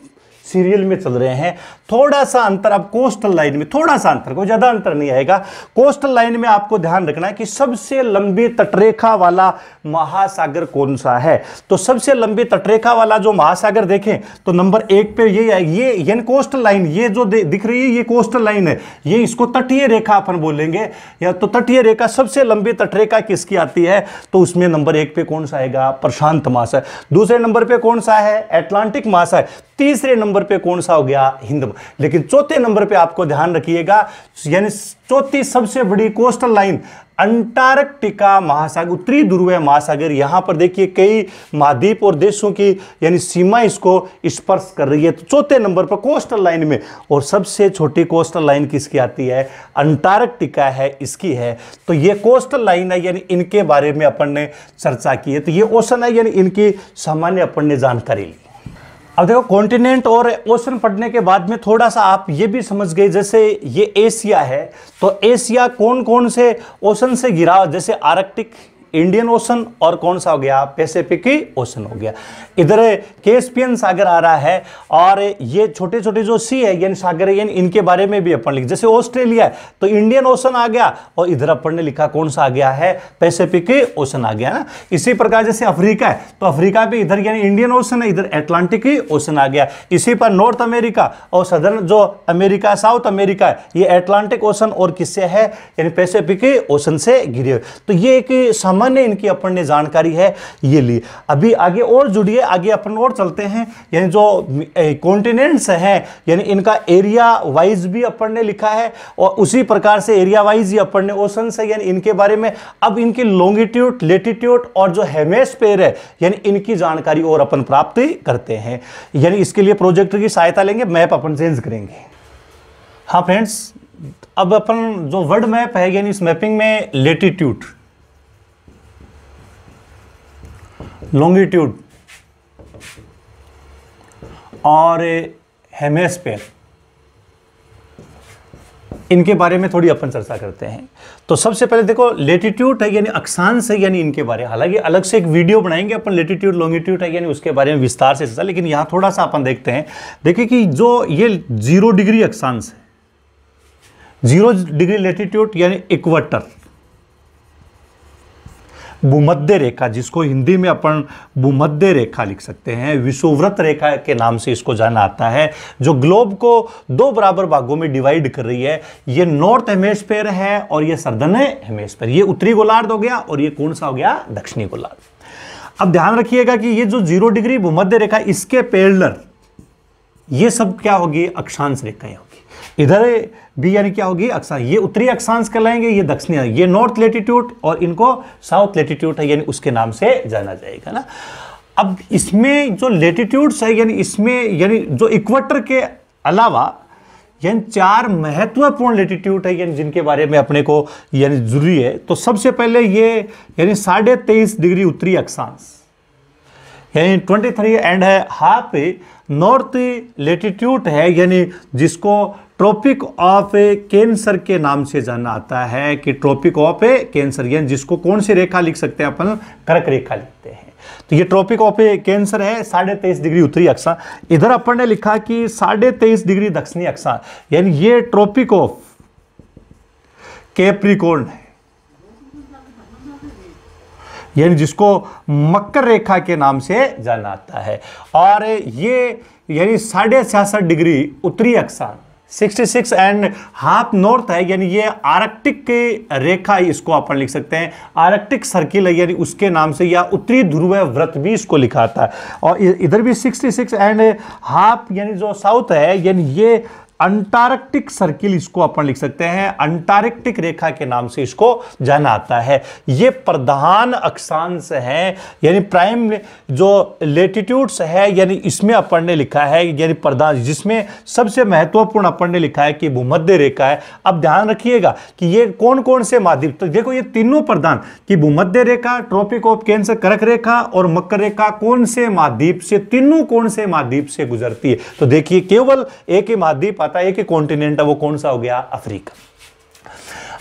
सीरियल में चल रहे हैं। थोड़ा सा अंतर अब कोस्टल लाइन में, थोड़ा सा अंतर, कोई ज्यादा अंतर नहीं आएगा। कोस्टल लाइन में आपको ध्यान रखना है कि सबसे लंबी तटरेखा वाला महासागर कौन सा है। तो सबसे लंबी तटरेखा वाला जो महासागर देखें तो नंबर 1 पे ये आएगी, ये यानी कोस्टल लाइन, ये जो दिख रही है ये कोस्टल लाइन है, ये इसको तटीय रेखा अपन बोलेंगे। या तो तटीय रेखा, सबसे लंबी तटरेखा किसकी आती है, तो उसमें नंबर 1 पे कौन सा आएगा, प्रशांत महासागर। दूसरे नंबर पे कौन सा है, एटलांटिक महासागर। तीसरे नंबर पे कौन सा हो गया, हिंद। लेकिन चौथे नंबर पे आपको ध्यान रखिएगा, यानी चौथी सबसे बड़ी कोस्टल लाइन अंटार्कटिका महासागर, उत्तरी ध्रुवीय महासागर। यहां पर देखिए कई महाद्वीप और देशों की यानी सीमा इसको स्पर्श कर रही है। तो चौथे नंबर पर कोस्टल लाइन में, और सबसे छोटी कोस्टल लाइन किसकी आती है, अंटार्कटिका है, इसकी है। तो ये कोस्टल लाइन है, यानी इनके बारे में अपन ने चर्चा की है। तो ये ओशन है, यानी इनकी सामान्य अपन ने जानकारी ली। अब देखो कॉन्टिनेंट और ओशन पढ़ने के बाद में थोड़ा सा आप ये भी समझ गए, जैसे ये एशिया है, तो एशिया कौन कौन से ओशन से घिरा हुआ, जैसे आर्कटिक, इंडियन ओशन, और कौन सा हो गया, पैसिफिक ओशन हो गया। इधर कैस्पियन सागर आ रहा है, और ये छोटे छोटे जो सी है यानी सागर है, यानी इनके बारे में भी अपन लिख, जैसे ऑस्ट्रेलिया है तो इंडियन ओशन आ गया, और इधर अपन ने लिखा कौन सा आ गया है, पैसिफिक ओशन आ गया ना। इसी प्रकार जैसे अफ्रीका है तो अफ्रीका भी इधर यानी इंडियन ओशन है, इधर अटलांटिक ओशन आ गया। इसी पर नॉर्थ अमेरिका और सदर्न जो अमेरिका, साउथ अमेरिका है, ये अटलांटिक ओशन और किससे है, यानी पैसिफिक ओशन से घिरे हुए। तो ये एक सामान्य इनकी अपन ने जानकारी है, ये ली। अभी आगे और जुड़िए, आगे अपन और चलते हैं। यानी जो कॉन्टिनेंट्स हैं, यानी इनका एरिया वाइज भी अपन ने लिखा है, और उसी प्रकार से एरिया वाइज ही अपन ने ओशन है, यानी इनके बारे में। अब इनकी लॉन्गिट्यूड, लेटिट्यूड और जो हेमिस्फीयर है, यानी इनकी जानकारी और अपन प्राप्त करते हैं। यानी इसके लिए प्रोजेक्टर की सहायता लेंगे, मैप अपन चेंज करेंगे। हाँ फ्रेंड्स, अब अपन जो वर्ल्ड मैप है, यानी इस मैपिंग में लेटिट्यूड, लॉन्गिट्यूड और हेमिस्फीयर, इनके बारे में थोड़ी अपन चर्चा करते हैं। तो सबसे पहले देखो लेटिट्यूड है, यानी अक्षांश है, यानी इनके बारे में हालांकि अलग से एक वीडियो बनाएंगे अपन, लेटिट्यूड लॉन्गिट्यूड है, यानी उसके बारे में विस्तार से चर्चा। लेकिन यहां थोड़ा सा अपन देखते हैं। देखिए कि जो ये 0 डिग्री अक्षांश है, 0 डिग्री लेटिट्यूड यानी इक्वेटर, भूमध्य रेखा, जिसको हिंदी में अपन भूमध्य रेखा लिख सकते हैं, विषुववृत्त रेखा के नाम से इसको जाना आता है, जो ग्लोब को 2 बराबर भागों में डिवाइड कर रही है। ये नॉर्थ हेमिस्फीयर है और ये सदर्न हेमिस्फीयर। ये उत्तरी गोलार्ध हो गया, और ये कौन सा हो गया, दक्षिणी गोलार्ध। अब ध्यान रखिएगा कि ये जो 0 डिग्री भूमध्य रेखा, इसके पैरेलल ये सब क्या होगी, अक्षांश रेखाएं होगी। इधर भी यानी क्या होगी, अक्षांश, ये उत्तरी अक्षांश कहलाएंगे, ये दक्षिणी, ये नॉर्थ लेटिट्यूड, और इनको साउथ लेटिट्यूड है, यानी उसके नाम से जाना जाएगा ना। अब इसमें जो लेटिट्यूड्स है, यानी इसमें यानी जो इक्वेटर के अलावा यानी 4 महत्वपूर्ण लेटिट्यूड है, यानी जिनके बारे में अपने को यानी जरूरी है। तो सबसे पहले ये यानी 23.5 डिग्री उत्तरी अक्षांश, यानी 23.5 नॉर्थ लेटिट्यूड है, यानी जिसको ट्रॉपिक ऑफ कैंसर के नाम से जाना आता है, कि ट्रॉपिक ऑफ कैंसर, यानी जिसको कौन सी रेखा लिख सकते हैं अपन, कर्क रेखा लिखते हैं। तो ये ट्रॉपिक ऑफ कैंसर है, 23.5 डिग्री उत्तरी अक्षांश। इधर अपन ने लिखा कि 23.5 डिग्री दक्षिणी अक्षांश, यानी ये ट्रॉपिक ऑफ कैप्रिकॉर्न है, यानी जिसको मकर रेखा के नाम से जाना आता है। और ये यानी 66.5 डिग्री उत्तरी अक्षांश, 66.5 नॉर्थ है, यानी ये आर्कटिक की रेखा, इसको अपन लिख सकते हैं आर्कटिक सर्किल है, यानी उसके नाम से, या उत्तरी ध्रुव व्रत भी इसको लिखा आता है। और इधर भी 66.5 यानी जो साउथ है, यानी ये अंटार्कटिक सर्किल, इसको अपन लिख सकते हैं अंटार्कटिक रेखा के नाम से इसको जाना आता है। ये प्रधान अक्षांश है, यानी प्राइम जो लेटिट्यूड्स है, यानी इसमें अपन ने लिखा है, यानी प्रधान, जिसमें सबसे महत्वपूर्ण अपन ने लिखा है कि भूमध्य रेखा है। अब ध्यान रखिएगा कि ये कौन कौन से महाद्वीप, तो देखो ये तीनों प्रधान कि भूमध्य रेखा, ट्रॉपिक ऑफ कैंसर कर्क रेखा और मकर रेखा कौन से महाद्वीप से, तीनों कौन से महाद्वीप से गुजरती है। तो देखिए केवल एक ही महाद्वीप आता है, एक ही कॉन्टिनेंट है, वो कौन सा हो गया, अफ्रीका।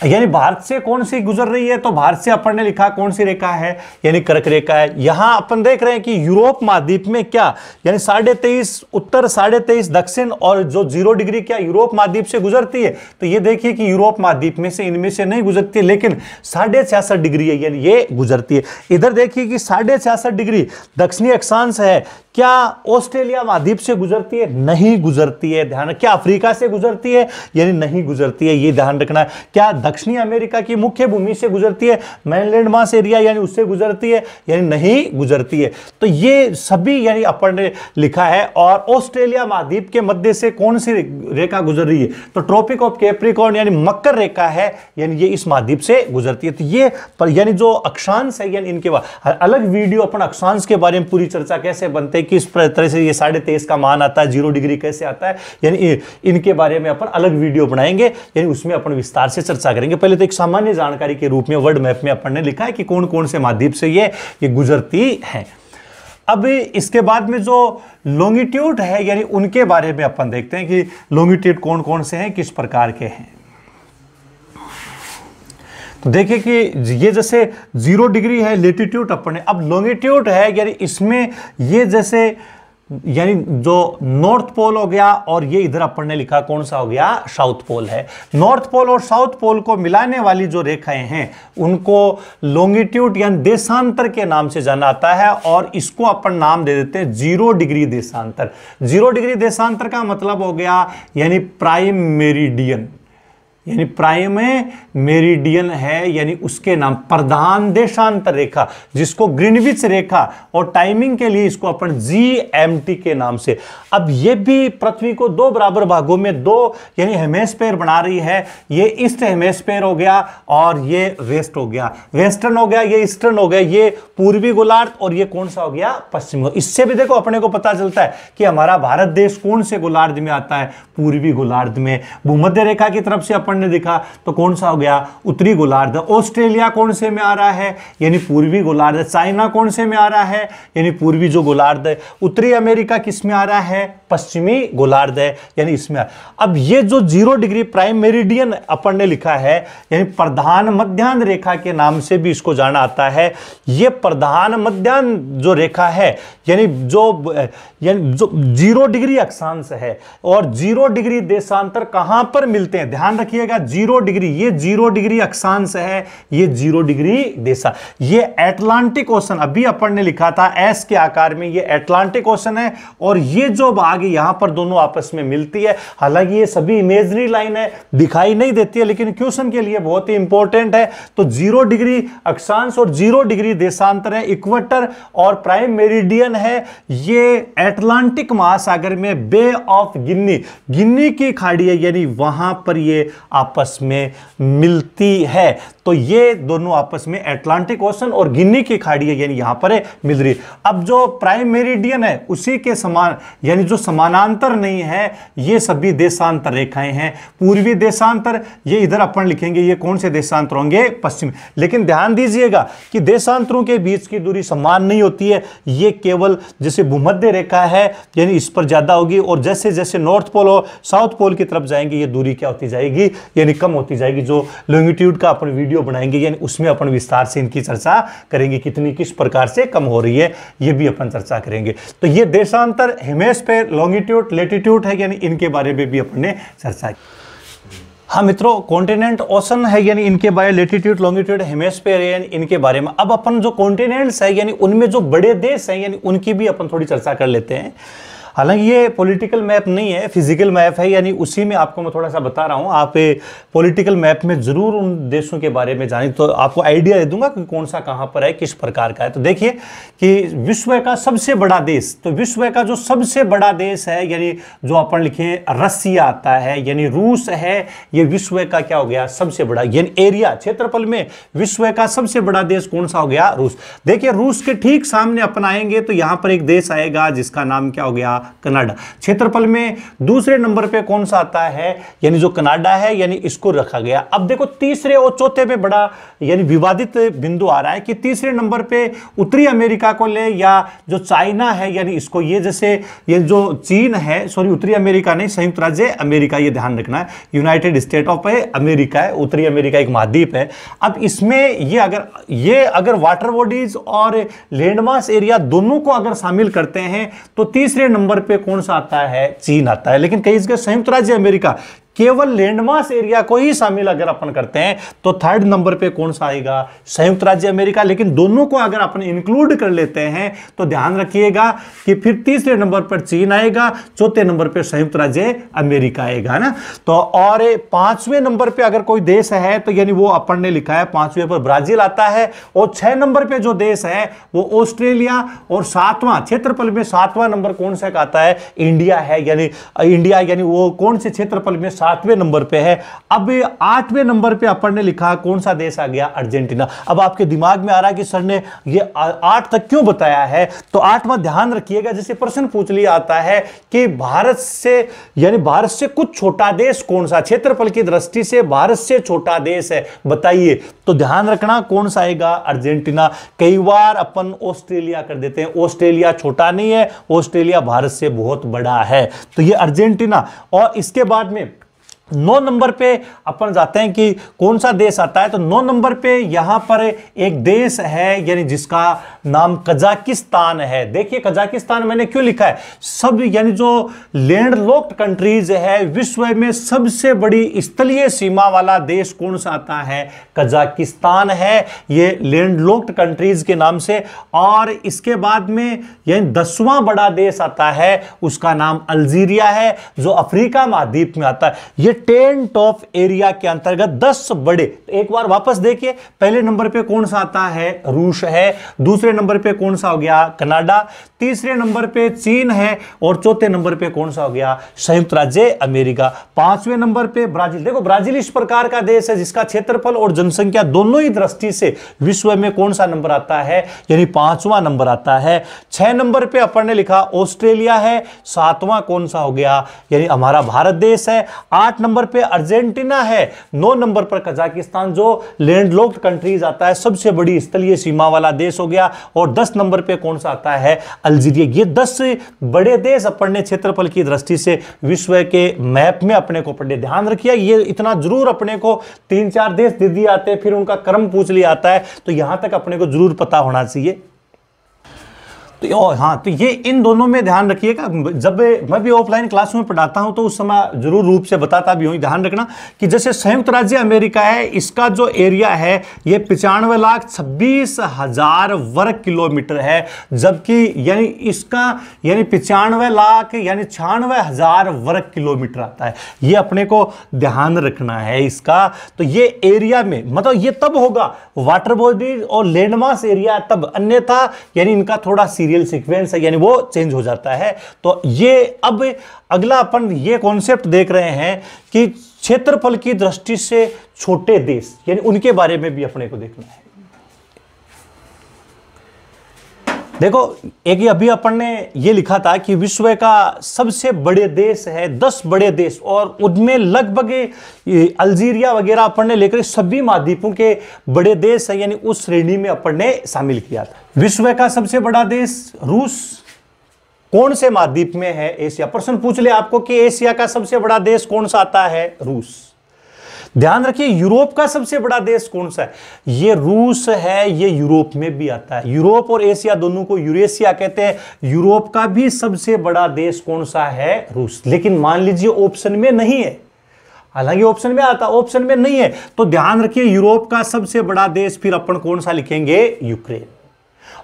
यानी भारत से कौन सी गुजर रही है, तो भारत से अपन ने लिखा कौन सी रेखा है, यानी कर्क रेखा है। यहां अपन देख रहे हैं कि यूरोप महाद्वीप में क्या, यानी 23.5 उत्तर, 23.5 दक्षिण, और जो 0 डिग्री क्या यूरोप महाद्वीप से गुजरती है। तो ये देखिए कि यूरोप महाद्वीप में से इनमें से नहीं गुजरती है, लेकिन 66.5 डिग्री है, यानी ये गुजरती है। इधर देखिए कि 66.5 डिग्री दक्षिणी अक्षांश है, क्या ऑस्ट्रेलिया महाद्वीप से गुजरती है, नहीं गुजरती है। ध्यान, क्या अफ्रीका से गुजरती है, यानी नहीं गुजरती है, ये ध्यान रखना। क्या दक्षिणी अमेरिका की मुख्य भूमि से गुजरती है, मेनलैंड मास एरिया यानी उससे गुजरती है यानी नहीं गुजरती है। तो ये सभी यानी अपन ने लिखा है। और ऑस्ट्रेलिया महाद्वीप के मध्य से कौन सी रेखा गुजर रही है, तो ट्रॉपिक ऑफ कैप्रिकॉर्न यानी मकर रेखा है, यानी ये इस महाद्वीप से गुजरती है। तो ये पर यानी जो अक्षांश है यानी इनके अलग वीडियो अपन अक्षांश के बारे में पूरी चर्चा कैसे बनते हैं, किस तरह से ये 23.5 का मान आता है, 0 डिग्री कैसे आता है, यानी इनके बारे में अपन अलग वीडियो बनाएंगे, यानी उसमें अपन विस्तार से चर्चा करेंगे। पहले तो एक सामान्य जानकारी के रूप में वर्ल्ड मैप में अपन ने लिखा है कि कौन कौन से महाद्वीप से ये गुजरती है। अब इसके बाद में जो लॉन्गिट्यूड है यानी उनके बारे में अपन देखते हैं कि लॉन्गिट्यूड कौन कौन से हैं, किस प्रकार के हैं। तो देखिए कि ये जैसे 0 डिग्री है लेटीट्यूड अपन ने, अब लॉन्गिट्यूड है यानी इसमें ये जैसे यानी जो नॉर्थ पोल हो गया और ये इधर अपन ने लिखा कौन सा हो गया, साउथ पोल है। नॉर्थ पोल और साउथ पोल को मिलाने वाली जो रेखाएं हैं उनको लॉन्गिट्यूड यानी देशांतर के नाम से जाना जाता है और इसको अपन नाम दे देते हैं 0 डिग्री देशांतर। 0 डिग्री देशांतर का मतलब हो गया यानी प्राइम मेरिडियन, यानी प्राइम मेरिडियन है यानी उसके नाम प्रधान देशांतर रेखा, जिसको ग्रीनविच रेखा, और टाइमिंग के लिए इसको अपन GMT के नाम से। अब ये भी पृथ्वी को 2 बराबर भागों में 2 यानी हेमिस्फीयर बना रही है। ये ईस्ट हेमिस्फीयर हो गया और ये वेस्ट हो गया, वेस्टर्न हो गया, ये ईस्टर्न हो गया, ये पूर्वी गोलार्ध और ये कौन सा हो गया, पश्चिमी। इससे भी देखो अपने को पता चलता है कि हमारा भारत देश कौन से गोलार्ध में आता है, पूर्वी गोलार्ध में। भूमध्य रेखा की तरफ से अपन ने देखा तो कौन सा हो गया, उत्तरी गोलार्ध। ऑस्ट्रेलिया कौन से में आ रहा है, यानी पूर्वी गोलार्ध। चाइना कौन से में आ रहा है, यानी पूर्वी जो गोलार्ध है। उत्तरी अमेरिका किस में आ रहा है, पश्चिमी गोलार्ध है, यानी इसमें। अब ये जो 0 डिग्री प्राइम मेरिडियन अपन ने लिखा है यानी प्रधान मध्याह्न रेखा के नाम से भी इसको जाना आता है। ये प्रधान मध्याह्न जो रेखा है यानी जो 0 डिग्री अक्षांश है और 0 डिग्री देशांतर कहां पर मिलते हैं, ध्यान रखिएगा। 0 डिग्री, ये 0 डिग्री अक्षांश है, ये 0 डिग्री देशा, ये एटलांटिक ओशन अभी अपन ने लिखा था एस के आकार में, ये एटलांटिक ओशन है और ये जो भाग यहां पर दोनों आपस में मिलती है। हालांकि ये सभी इमेजरी लाइन है, दिखाई नहीं देती है, लेकिन क्वेश्चन के लिए बहुत ही इंपॉर्टेंट है। तो 0 डिग्री अक्षांश और 0 डिग्री देशांतर है, इक्वेटर और प्राइम मेरिडियन है। ये एटलांटिक महासागर में बे ऑफ गिनी, गिनी की खाड़ी है यानी वहां पर ये आपस में मिलती है। तो ये दोनों आपस में एटलांटिक ओशन और गिनी की खाड़ी है यानी यहां पर मिल रही। अब जो प्राइम मेरिडियन है उसी के समान यानी जो समानांतर नहीं है, ये सभी देशांतर रेखाएं हैं। पूर्वी देशांतर ये इधर अपन लिखेंगे, ये कौन से देशांतर होंगे, पश्चिम। लेकिन ध्यान दीजिएगा कि देशांतरों के बीच की दूरी समान नहीं होती है। ये केवल जैसे भूमध्य रेखा है यानी इस पर ज्यादा होगी और जैसे जैसे नॉर्थ पोल और साउथ पोल की तरफ जाएंगे ये दूरी क्या होती जाएगी, यानी कम होती जाएगी। जो लॉन्गिट्यूड का अपन वीडियो बनाएंगे यानी उसमें अपन विस्तार से इनकी चर्चा करेंगे, कितनी किस प्रकार से कम हो रही है ये भी अपन चर्चा करेंगे। तो ये देशांतर, हेमिस्फीयर, लॉन्गिट्यूड, लेटीट्यूड है यानी इनके बारे में भी अपन ने चर्चा की। हाँ मित्रों, कॉन्टिनेंट ओशन है यानी इनके बारे में, लेटीट्यूड, लॉन्गिट्यूड, हेमिस्फीयर यानी इनके बारे में। अब अपन जो कॉन्टिनेंट्स है यानी उनमें जो बड़े देश हैं यानी उनकी भी अपन थोड़ी चर्चा कर लेते हैं। हालांकि ये पॉलिटिकल मैप नहीं है, फिजिकल मैप है, यानी उसी में आपको मैं थोड़ा सा बता रहा हूँ। आप पॉलिटिकल मैप में जरूर उन देशों के बारे में जानें तो आपको आइडिया दे दूंगा कि कौन सा कहाँ पर है, किस प्रकार का है। तो देखिए कि विश्व का सबसे बड़ा देश, तो विश्व का जो सबसे बड़ा देश है यानी जो अपन लिखे रसिया आता है यानी रूस है। ये विश्व का क्या हो गया, सबसे बड़ा यानी एरिया, क्षेत्रफल में विश्व का सबसे बड़ा देश कौन सा हो गया, रूस। देखिए रूस के ठीक सामने अपन आएंगे तो यहां पर एक देश आएगा जिसका नाम क्या हो गया, कनाडा। क्षेत्रफल में दूसरे नंबर पे कौन सा आता है, यानी जो कनाडा है यानी इसको रखा गया। अब देखो तीसरे और चौथे पे बड़ा यानी विवादित बिंदु आ रहा है कि तीसरे नंबर पे उत्तरी अमेरिका को ले या जो चाइना है यानी इसको, ये जैसे ये जो चीन है, सॉरी उत्तरी अमेरिका नहीं, संयुक्त राज्य अमेरिका, ये ध्यान रखना है, यूनाइटेड स्टेट ऑफ अमेरिका है, उत्तरी अमेरिका एक महाद्वीप है। अब इसमें ये अगर वाटर बॉडीज और लैंडमास एरिया दोनों को अगर शामिल करते हैं तो तीसरे नंबर पे कौन सा आता है, चीन आता है। लेकिन कई जगह संयुक्त राज्य अमेरिका, केवल लैंडमास एरिया को ही शामिल अगर अपन करते हैं तो थर्ड नंबर पे कौन सा आएगा, संयुक्त राज्य अमेरिका। लेकिन दोनों को अगर अपन इंक्लूड कर लेते हैं तो ध्यान रखिएगा कि फिर तीसरे नंबर पर चीन आएगा, चौथे नंबर पे संयुक्त राज्य अमेरिका आएगा ना। तो और पांचवें नंबर पे अगर कोई देश है तो यानी वो अपन ने लिखा है पांचवें पर ब्राजील आता है, और 6 नंबर पे जो देश है वो ऑस्ट्रेलिया, और सातवां क्षेत्रफल में सातवां नंबर कौन सा आता है, इंडिया है। यानी इंडिया यानी वो कौन से क्षेत्रफल में 7वें नंबर पे है। अब 8वें नंबर पे अपन ने लिखा कौन सा देश आ गया, अर्जेंटीना। अब आपके दिमाग में आ रहा है कि सर ने ये 8 तक क्यों बताया है, तो 8वां ध्यान रखिएगा, जैसे प्रश्न पूछ लिया आता है कि भारत से यानी भारत से कुछ छोटा देश कौन सा, क्षेत्रफल की दृष्टि से भारत से छोटा देश है बताइए, तो ध्यान रखना कौन सा आएगा, अर्जेंटीना। कई बार अपन ऑस्ट्रेलिया कर देते हैं, ऑस्ट्रेलिया छोटा नहीं है, ऑस्ट्रेलिया भारत से बहुत बड़ा है, तो ये अर्जेंटीना। और इसके बाद में 9 नंबर पे अपन जाते हैं कि कौन सा देश आता है, तो 9 नंबर पे यहां पर एक देश है यानी जिसका नाम कजाकिस्तान है। देखिए कजाकिस्तान मैंने क्यों लिखा है, सब यानी जो लैंडलॉक्ड कंट्रीज है, विश्व में सबसे बड़ी स्थलीय सीमा वाला देश कौन सा आता है, कजाकिस्तान है, ये लैंडलॉक्ड कंट्रीज के नाम से। और इसके बाद में यानी 10वां बड़ा देश आता है, उसका नाम अल्जीरिया है, जो अफ्रीका महाद्वीप में आता है। ये 10 टॉप एरिया के अंतर्गत 10 बड़े। एक बार वापस देखिए, पहले नंबर पे कौन सा आता है, रूस है, दूसरे नंबर पे कौन सा हो गया, कनाडा, तीसरे नंबर पे चीन है, और चौथे नंबर पे कौन सा हो गया, संयुक्त राज्य अमेरिका। 5वें नंबर पे ब्राजील। देखो ब्राजील इस प्रकार का देश है जिसका क्षेत्रफल और जनसंख्या दोनों ही दृष्टि से विश्व में कौन सा नंबर आता है, यानी 5वां नंबर आता है। 6 नंबर पे अपन ने लिखा ऑस्ट्रेलिया है, 7वां कौन सा हो गया, यानी हमारा भारत देश है। 8 नंबर पे अर्जेंटीना है, 9 नंबर पर कजाकिस्तान जो लैंडलॉक्ड कंट्रीज आता है, सबसे बड़ी स्थलीय सीमा वाला देश हो गया। और 10 नंबर पे कौन सा आता है, अल्जीरिया। ये 10 बड़े देश अपन ने क्षेत्रफल की दृष्टि से विश्व के मैप में अपने को पढ़े। ध्यान रखिए ये इतना जरूर अपने को 3-4 देश दे दिए आते हैं, फिर उनका क्रम पूछ लिया आता है, तो यहां तक अपने को जरूर पता होना चाहिए। तो हाँ, तो ये इन दोनों में ध्यान रखिएगा। जब मैं भी ऑफलाइन क्लास में पढ़ाता हूं तो उस समय जरूर रूप से बताता भी हूं। ध्यान रखना कि जैसे संयुक्त राज्य अमेरिका है, इसका जो एरिया है ये 95,26,000 वर्ग किलोमीटर है, जबकि यानी इसका यानी 95,00,000 यानी 96,000 वर्ग किलोमीटर आता है। ये अपने को ध्यान रखना है इसका। तो ये एरिया में मतलब ये तब होगा वाटर बॉडी और लैंडमास एरिया तब, अन्यथा यानी इनका थोड़ा सीक्वेंस है यानी वो चेंज हो जाता है। तो ये अब अगला अपन ये कॉन्सेप्ट देख रहे हैं कि क्षेत्रफल की दृष्टि से छोटे देश यानी उनके बारे में भी अपने को देखना है। देखो एक अभी अपन ने ये लिखा था कि विश्व का सबसे बड़े देश है, 10 बड़े देश, और उनमें लगभग अल्जीरिया वगैरह अपन ने लेकर सभी महाद्वीपों के बड़े देश है, यानी उस श्रेणी में अपन ने शामिल किया था। विश्व का सबसे बड़ा देश रूस कौन से महाद्वीप में है, एशिया। प्रश्न पूछ ले आपको कि एशिया का सबसे बड़ा देश कौन सा आता है, रूस। ध्यान रखिए यूरोप का सबसे बड़ा देश कौन सा है, ये रूस है, ये यूरोप में भी आता है। यूरोप और एशिया दोनों को यूरेशिया कहते हैं। यूरोप का भी सबसे बड़ा देश कौन सा है, रूस। लेकिन मान लीजिए ऑप्शन में नहीं है, हालांकि ऑप्शन में आता, ऑप्शन में नहीं है, तो ध्यान रखिए यूरोप का सबसे बड़ा देश फिर अपन कौन सा लिखेंगे, यूक्रेन।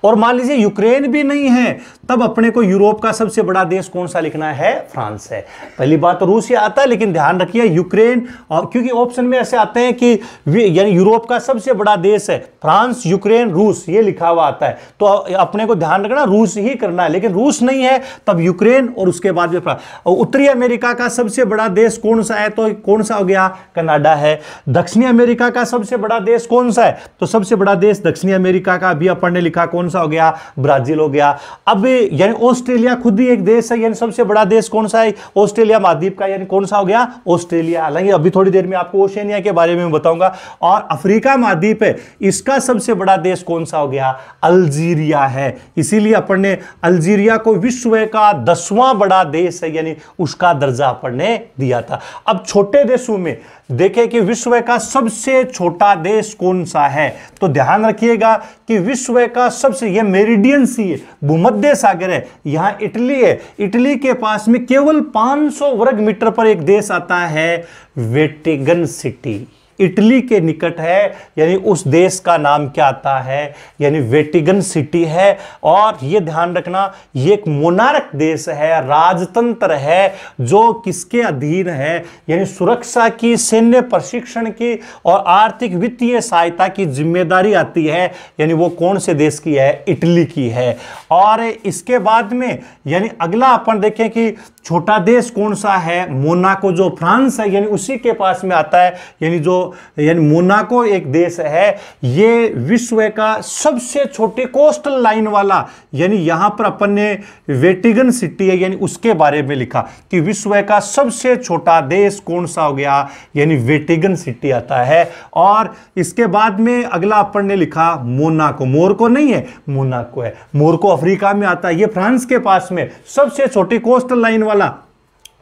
और मान लीजिए यूक्रेन भी नहीं है, तब अपने को यूरोप का सबसे बड़ा देश कौन सा लिखना है, फ्रांस है। पहली बात तो रूस ही आता है, लेकिन ध्यान रखिए यूक्रेन, और क्योंकि ऑप्शन में ऐसे आते हैं कि यानी यूरोप का सबसे बड़ा देश है फ्रांस, यूक्रेन, रूस, ये लिखा हुआ आता है, तो अपने को ध्यान रखना रूस ही करना है। लेकिन रूस नहीं है तब यूक्रेन और उसके बाद में फ्रांस। और उत्तरी अमेरिका का सबसे बड़ा देश कौन सा है, तो कौन सा हो गया, कनाडा है। दक्षिणी अमेरिका का सबसे बड़ा देश कौन सा है, तो सबसे बड़ा देश दक्षिणी अमेरिका का भी अपन ने लिखा कौन सा हो गया, ब्राजील हो गया। अब यानी ऑस्ट्रेलिया खुद ही एक देश है, यानी सबसे बड़ा देश कौन सा है, ऑस्ट्रेलिया महाद्वीप का, यानी कौन सा हो गया, ऑस्ट्रेलिया। हालांकि अभी थोड़ी देर में आपको ओशिनिया के बारे में बताऊंगा। और अफ्रीका महाद्वीप है, इसका सबसे बड़ा देश कौन सा हो गया, अल्जीरिया है। इसीलिए अपन ने अल्जीरिया को विश्व का 10वां बड़ा देश है, यानी उसका दर्जा अपन ने दिया था। अब छोटे देशों में देखें कि विश्व का सबसे छोटा देश कौन सा है। तो ध्यान रखिएगा कि विश्व का सबसे, यह मेरिडियन सी है, भूमध्य सागर है, यहां इटली है। इटली के पास में केवल 500 वर्ग मीटर पर एक देश आता है, वेटिकन सिटी, इटली के निकट है, यानी उस देश का नाम क्या आता है, यानी वेटिकन सिटी है। और यह ध्यान रखना, यह एक मोनार्क देश है, राजतंत्र है, जो किसके अधीन है, यानी सुरक्षा की, सैन्य प्रशिक्षण की और आर्थिक वित्तीय सहायता की जिम्मेदारी आती है, यानी वो कौन से देश की है, इटली की है। और इसके बाद में यानी अगला अपन देखें कि छोटा देश कौन सा है, मोनाको, जो फ्रांस है, यानी उसी के पास में आता है, यानी मोनाको एक देश है। ये विश्व का सबसे छोटे कोस्टल लाइन वाला, यानी यहां पर अपन ने वेटिकन सिटी है, यानी उसके बारे में लिखा कि विश्व का सबसे छोटा देश कौन सा हो गया, यानी वेटिकन सिटी आता है। और इसके बाद में अगला अपन ने लिखा मोनाको, मोरको नहीं है, मोनाको है, मोरको अफ्रीका में आता है, ये फ्रांस के पास में सबसे छोटी कोस्टल लाइन वाला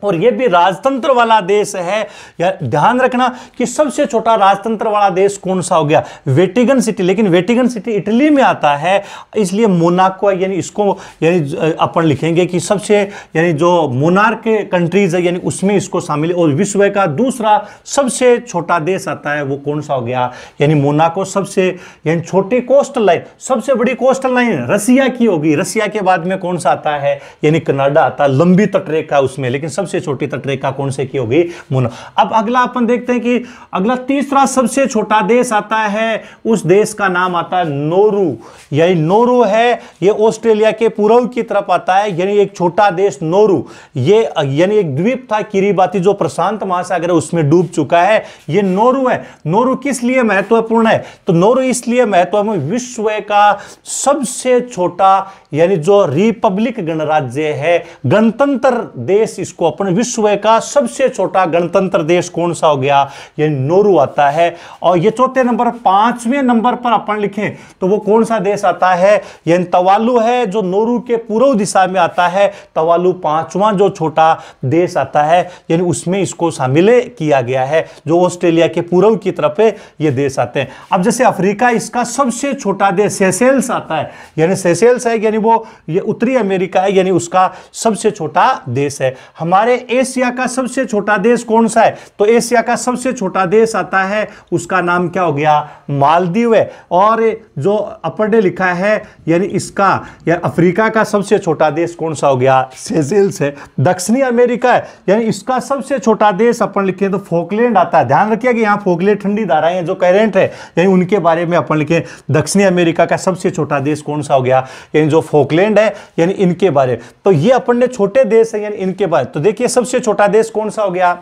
और यह भी राजतंत्र वाला देश है। यार ध्यान रखना कि सबसे छोटा राजतंत्र वाला देश कौन सा हो गया, वेटिकन सिटी, लेकिन वेटिकन सिटी इटली में आता है, इसलिए मोनाको है, यानी इसको यानी अपन लिखेंगे कि सबसे, यानी जो मोनार्क कंट्रीज है, यानी उसमें इसको शामिल। और विश्व का दूसरा सबसे छोटा देश आता है, वो कौन सा हो गया, यानी मोनाको। सबसे यानी छोटी कोस्टल लाइन, सबसे बड़ी कोस्टल लाइन रसिया की होगी, रसिया के बाद में कौन सा आता है, यानी कनाडा आता है, लंबी तटरेखा उसमें, लेकिन सबसे छोटी तटरेखा कौन से की होगी, मोना। अब अगला अपन देखते हैं कि अगला तीसरा सबसे छोटा देश आता है, उस देश का नाम आता है नोरू, यानी नोरू है, ये ऑस्ट्रेलिया के पूर्व की तरफ आता है, यानी एक छोटा देश नोरू। ये यानी एक द्वीप था किरिबाती, जो प्रशांत महासागर है उसमें डूब चुका है, ये नोरू है। नोरू किस लिए महत्वपूर्ण है, तो नोरू इसलिए महत्वपूर्ण, विश्व का सबसे छोटा यानी जो रिपब्लिक गणराज्य है, गणतंत्र देश, इसको अपन विश्व का सबसे छोटा गणतंत्र देश कौन सा हो गया, ये नोरू आता है। और ये चौथे नंबर, पांचवें नंबर पर अपन लिखें तो वो कौन सा देश आता है, ये तवालु है, जो नोरू के पूर्व दिशा में आता है। तवालु पांचवा जो छोटा देश आता है, यानी उसमें इसको शामिल किया गया है, जो ऑस्ट्रेलिया के पूर्व की तरफ ये देश आते हैं। अब जैसे अफ्रीका, इसका सबसे छोटा देश सेशेल्स आता है, यानी सेशेल्स है, यानी वो ये उत्तरी अमेरिका है, यानी उसका सबसे छोटा देश है। हमारे एशिया का सबसे छोटा देश कौन सा है, तो एशिया का सबसे छोटा देश आता है, उसका नाम क्या हो गया, मालदीव है। और जो अपन ने लिखा है, यानी इसका या अफ्रीका का सबसे छोटा देश कौन सा हो गया, सेशेल्स है। दक्षिणी अमेरिका है, यानी इसका सबसे छोटा देश अपन लिखे तो फोकलैंड आता है। ध्यान रखिए कि यहाँ फोकलैंड ठंडी धाराएं हैं जो करेंट है, यानी उनके बारे में अपन लिखे। दक्षिणी अमेरिका का सबसे छोटा देश कौन सा हो गया, यानी जो फोकलैंड है, यानी इनके बारे। तो ये अपन ने छोटे देश है, यानी इनके बारे। तो देखिए सबसे छोटा देश कौन सा हो गया,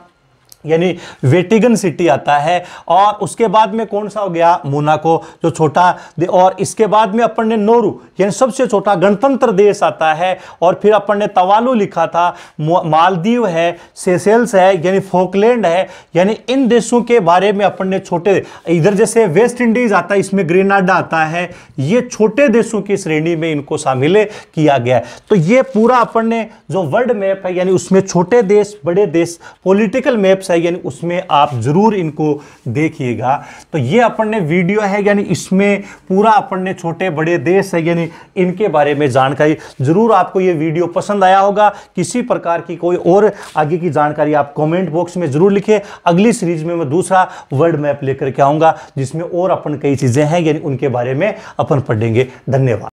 यानी वेटिकन सिटी आता है। और उसके बाद में कौन सा हो गया, मोनाको, जो छोटा। और इसके बाद में अपन ने नोरू, यानी सबसे छोटा गणतंत्र देश आता है। और फिर अपन ने तवालु लिखा था, मालदीव है, सेशेल्स है, यानी फोकलैंड है, यानी इन देशों के बारे में अपन ने छोटे। इधर जैसे वेस्ट इंडीज आता है, इसमें ग्रेनाडा आता है, ये छोटे देशों की श्रेणी में इनको शामिल किया गया है। तो ये पूरा अपन ने जो वर्ल्ड मैप है, यानी उसमें छोटे देश, बड़े देश, पॉलिटिकल मैप्स, यानी उसमें आप जरूर इनको देखिएगा। तो ये अपन ने वीडियो है, यानी इसमें पूरा अपन ने छोटे बड़े देश है, यानी इनके बारे में जानकारी। जरूर आपको ये वीडियो पसंद आया होगा। किसी प्रकार की कोई और आगे की जानकारी आप कमेंट बॉक्स में जरूर लिखें। अगली सीरीज में मैं दूसरा वर्ल्ड मैप लेकर के आऊंगा, जिसमें और अपन कई चीजें हैं, यानी उनके बारे में अपन पढ़ेंगे। धन्यवाद।